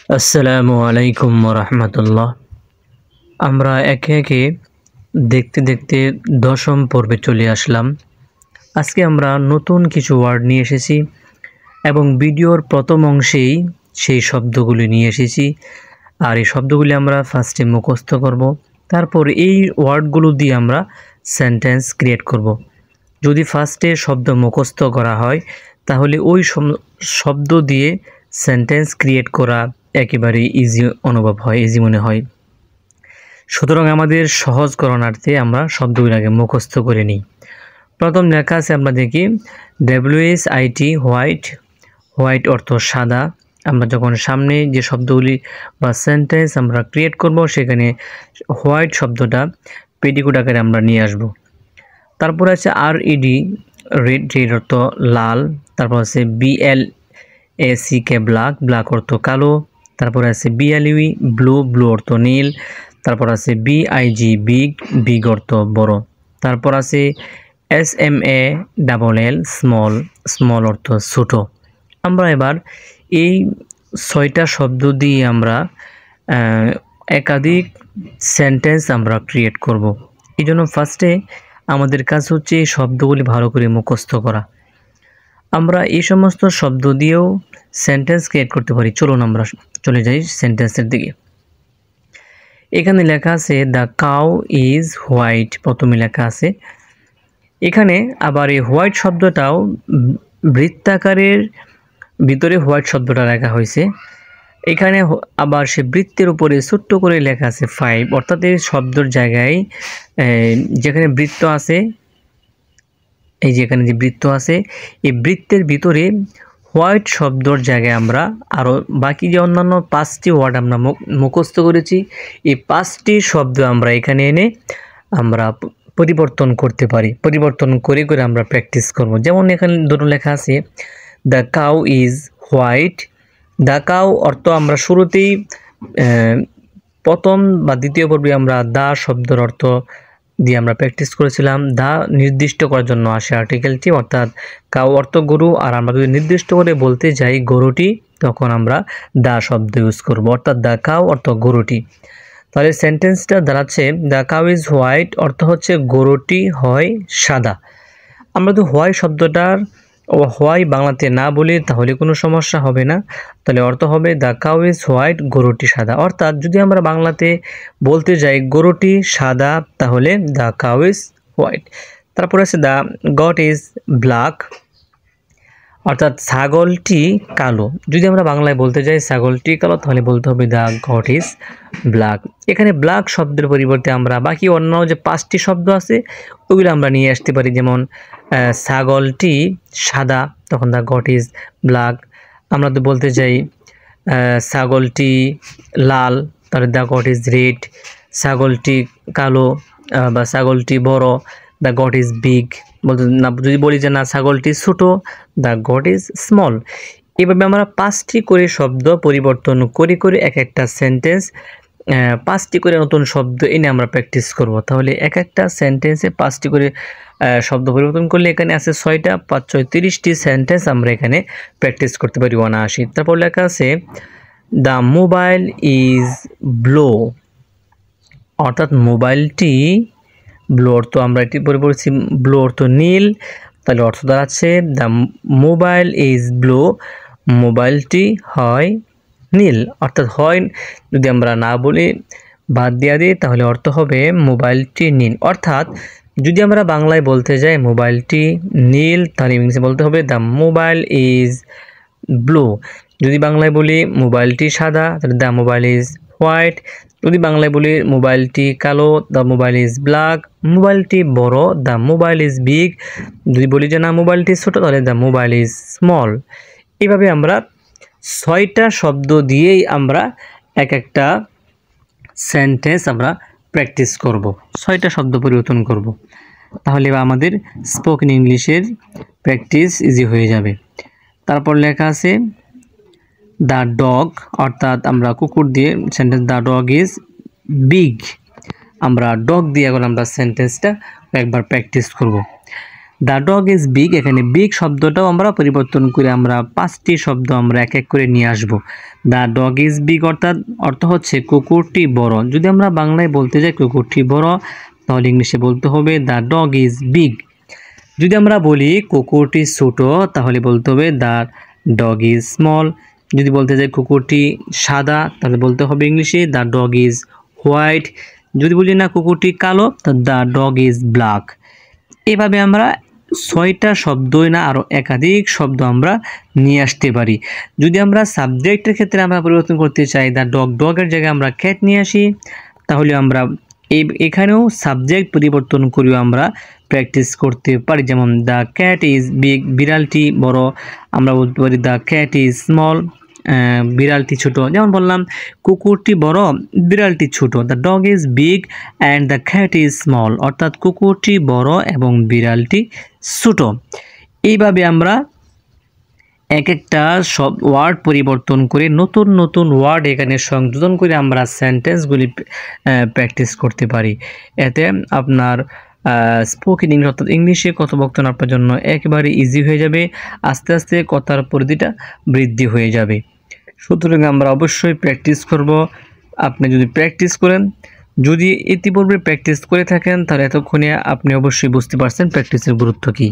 আসসালামু আলাইকুম রহমতুল্লাহ। আমরা একে একে দেখতে দেখতে দশম পর্বে চলে আসলাম। আজকে আমরা নতুন কিছু ওয়ার্ড নিয়ে এসেছি এবং ভিডিওর প্রথম অংশেই সেই শব্দগুলি নিয়ে এসেছি। আর এই শব্দগুলি আমরা ফার্স্টে মুখস্থ করব, তারপর এই ওয়ার্ডগুলো দিয়ে আমরা সেন্টেন্স ক্রিয়েট করব। যদি ফার্স্টে শব্দ মুখস্থ করা হয় তাহলে ওই শব্দ দিয়ে সেন্টেন্স ক্রিয়েট করা একেবারে ইজি অনুভব হয়, ইজি মনে হয়। সুতরাং আমাদের সহজ করণার্থে আমরা শব্দগুলো আগে মুখস্থ করে নিই। প্রথম লেখা আছে, আমরা দেখি WHIT, হোয়াইট। হোয়াইট অর্থ সাদা। আমরা যখন সামনে যে শব্দগুলি বা সেন্টেন্স আমরা ক্রিয়েট করব সেখানে হোয়াইট শব্দটা পেটিকোট আকারে আমরা নিয়ে আসব। তারপর আছে RED, রেড। রেড অর্থ লাল। তারপর আছে BLACK, ব্ল্যাক। ব্ল্যাক অর্থ কালো। তারপর আছে BLUE, ব্লু। ব্লু অর্থ নীল। তারপর আছে BIG, বিগ। বিগ অর্থ বড়। তারপর আছে SMALL, স্মল। স্মল অর্থ ছোট। আমরা এবার এই 6টা শব্দ দিয়ে আমরা একাধিক সেন্টেন্স আমরা ক্রিয়েট করব। এই জন্য ফার্স্টে আমাদের কাজ হচ্ছে এই শব্দগুলি ভালো করে মুখস্থ করা। আমরা এই সমস্ত শব্দ দিয়েও সেন্টেন্স ক্রিয়েট করতে পারি। চলুন আমরা চলে যাই সেন্টেন্সের দিকে। এখানে লেখা আছে দ্য কাউ ইজ হোয়াইট, প্রথমে লেখা আছে। এখানে আবার এই হোয়াইট শব্দটাও বৃত্তাকারের ভিতরে হোয়াইট শব্দটা লেখা হয়েছে। এখানে আবার সে বৃত্তের উপরে ছোট্ট করে লেখা আছে 5, অর্থাৎ এই শব্দের জায়গায় যেখানে বৃত্ত আছে, এই যেখানে যে বৃত্ত আছে এই বৃত্তের ভিতরে হোয়াইট শব্দর জায়গায় আমরা আরও বাকি যে অন্যান্য 5টি ওয়ার্ড আমরা মুখস্থ করেছি, এই 5টি শব্দ আমরা এখানে এনে আমরা পরিবর্তন করতে পারি। পরিবর্তন করে করে আমরা প্র্যাকটিস করব। যেমন এখানে দুটো লেখা আছে the cow is white. The cow অর্থ আমরা শুরুতেই প্রথম বা দ্বিতীয় পর্বে আমরা দা শব্দের অর্থ দিয়ে আমরা প্র্যাকটিস করেছিলাম। দা নির্দিষ্ট করার জন্য আসে আর্টিকেলটি, অর্থাৎ কাউ অর্থ গরু। আর আমরা যদি নির্দিষ্ট করে বলতে যাই গরুটি, তখন আমরা দা শব্দ ইউজ করব, অর্থাৎ দ্য কাউ অর্থ গরুটি। তাহলে সেন্টেন্সটা দাঁড়াচ্ছে দ্য কাউ ইজ হোয়াইট, অর্থ হচ্ছে গরুটি হয় সাদা। আমরা তো হোয়াইট শব্দটার হোয়াই বাংলাতে না বলি তাহলে কোনো সমস্যা হবে না। তাহলে অর্থ হবে দ্য কাউ ইজ হোয়াইট, গরুটি সাদা। অর্থাৎ যদি আমরা বাংলাতে বলতে যাই গরুটি সাদা, তাহলে দ্য কাউ ইজ হোয়াইট। তারপর আছে দ্য গট ইজ ব্ল্যাক, অর্থাৎ ছাগলটি কালো। যদি আমরা বাংলায় বলতে যাই ছাগলটি কালো, তাহলে বলতে হবে দ্য গট ইজ ব্ল্যাক। এখানে ব্ল্যাক শব্দের পরিবর্তে আমরা বাকি অন্য যে 5টি শব্দ আছে ওগুলো আমরা নিয়ে আসতে পারি। যেমন ছাগলটি সাদা, তখন দ্য গট ইজ ব্ল্যাক। আমরা তো বলতে চাই ছাগলটি লাল, তাহলে দ্য গট ইজ রেড। ছাগলটি কালো বা ছাগলটি বড়, দ্য গট ইজ বিগ। বলতে না, যদি বলি যে না ছাগলটি ছোট, দ্য গট ইজ স্মল। এভাবে আমরা 5টি করে শব্দ পরিবর্তন করে করে এক একটা সেন্টেন্স 5টি করে নতুন শব্দ এনে আমরা প্র্যাকটিস করব। তাহলে এক একটা সেন্টেন্সে 5টি করে শব্দ পরিবর্তন করলে এখানে আছে 6টা, 5 6 30টি সেন্টেন্স আমরা এখানে প্র্যাকটিস করতে পারি 79। তারপর লেখা আছে দ্য মোবাইল ইজ ব্লু, অর্থাৎ মোবাইলটি ব্লু অর্থ আমরা এটি পরে পড়েছি ব্লু অর্থ নীল। তাহলে অর্থ দাঁড়াচ্ছে দ্য মোবাইল ইজ ব্লু, মোবাইলটি হয় নীল। অর্থাৎ হয় যদি আমরা না বলি বাদ দিয়ে দিই তাহলে অর্থ হবে মোবাইলটি নীল। অর্থাৎ যদি আমরা বাংলায় বলতে যাই মোবাইলটি নীল, তাহলে ইংলিশে বলতে হবে দ্য মোবাইল ইজ ব্লু। যদি বাংলায় বলি মোবাইলটি সাদা, তাহলে দ্য মোবাইল ইজ হোয়াইট। যদি বাংলায় বলি মোবাইলটি কালো, দ্য মোবাইল ইজ ব্ল্যাক। মোবাইলটি বড়, দ্য মোবাইল ইজ বিগ। যদি বলি যে না মোবাইলটি ছোট, তাহলে দ্য মোবাইল ইজ স্মল। এইভাবে আমরা 6টা শব্দ দিয়েই আমরা এক একটা সেন্টেন্স আমরা প্র্যাকটিস করব, 6টা শব্দ পরিবর্তন করব। তাহলে আমাদের স্পোকেন ইংলিশের প্র্যাকটিস ইজি হয়ে যাবে। তারপর লেখা আছে দ্য ডগ, অর্থাৎ আমরা কুকুর দিয়ে sentence the dog is big. আমরা ডগ দিয়ে এখন আমরা সেন্টেন্সটা একবার প্র্যাকটিস করব। দ্য ডগ ইজ বিগ, এখানে বিগ শব্দটাও আমরা পরিবর্তন করে আমরা 5টি শব্দ আমরা এক এক করে নিয়ে আসব। দ্য ডগ ইজ বিগ অর্থাৎ অর্থ হচ্ছে কুকুরটি বড়। যদি আমরা বাংলায় বলতে যাই কুকুরটি বড়, তাহলে ইংলিশে বলতে হবে দ্য ডগ ইজ বিগ। যদি আমরা বলি কুকুরটি ছোট, তাহলে বলতে হবে দ্য ডগ ইজ স্মল। যদি বলতে যাই কুকুরটি সাদা, তাহলে বলতে হবে ইংলিশে দ্য ডগ ইজ হোয়াইট। যদি বলি না কুকুরটি কালো, তো দ্য ডগ ইজ ব্ল্যাক। এভাবে আমরা 6টা শব্দই না আরও একাধিক শব্দ আমরা নিয়ে আসতে পারি। যদি আমরা সাবজেক্টের ক্ষেত্রে আমরা পরিবর্তন করতে চাই, দ্য ডগ, ডগের জায়গায় আমরা ক্যাট নিয়ে আসি, তাহলে আমরা এখানেও সাবজেক্ট পরিবর্তন করেও আমরা প্র্যাকটিস করতে পারি। যেমন দ্য ক্যাট ইজ বিগ, বিড়ালটি বড়। আমরা বলতে পারি দ্য ক্যাট ইজ স্মল, বিড়ালটি ছোট। যেমন বললাম কুকুরটি বড়, বিড়ালটি ছোট। The dog is big and the cat is small, অর্থাৎ কুকুরটি বড় এবং বিড়ালটি ছোট। এইভাবে আমরা এক একটা সব ওয়ার্ড পরিবর্তন করে নতুন নতুন ওয়ার্ড এখানে সংযোজন করে আমরা সেন্টেন্সগুলি প্র্যাকটিস করতে পারি। এতে আপনার স্পোকেন ইংলিশ অর্থাৎ ইংলিশে কথোপকথন আপনার জন্য একেবারে ইজি হয়ে যাবে। আস্তে আস্তে কথার পরিধিটা বৃদ্ধি হয়ে যাবে। সুতরাং আমরা অবশ্যই প্র্যাকটিস করব। আপনি যদি প্র্যাকটিস করেন, যদি ইতিপূর্বে প্র্যাকটিস করে থাকেন, তাহলে এতক্ষণে আপনি অবশ্যই বুঝতে পারছেন প্র্যাকটিসের গুরুত্ব কী।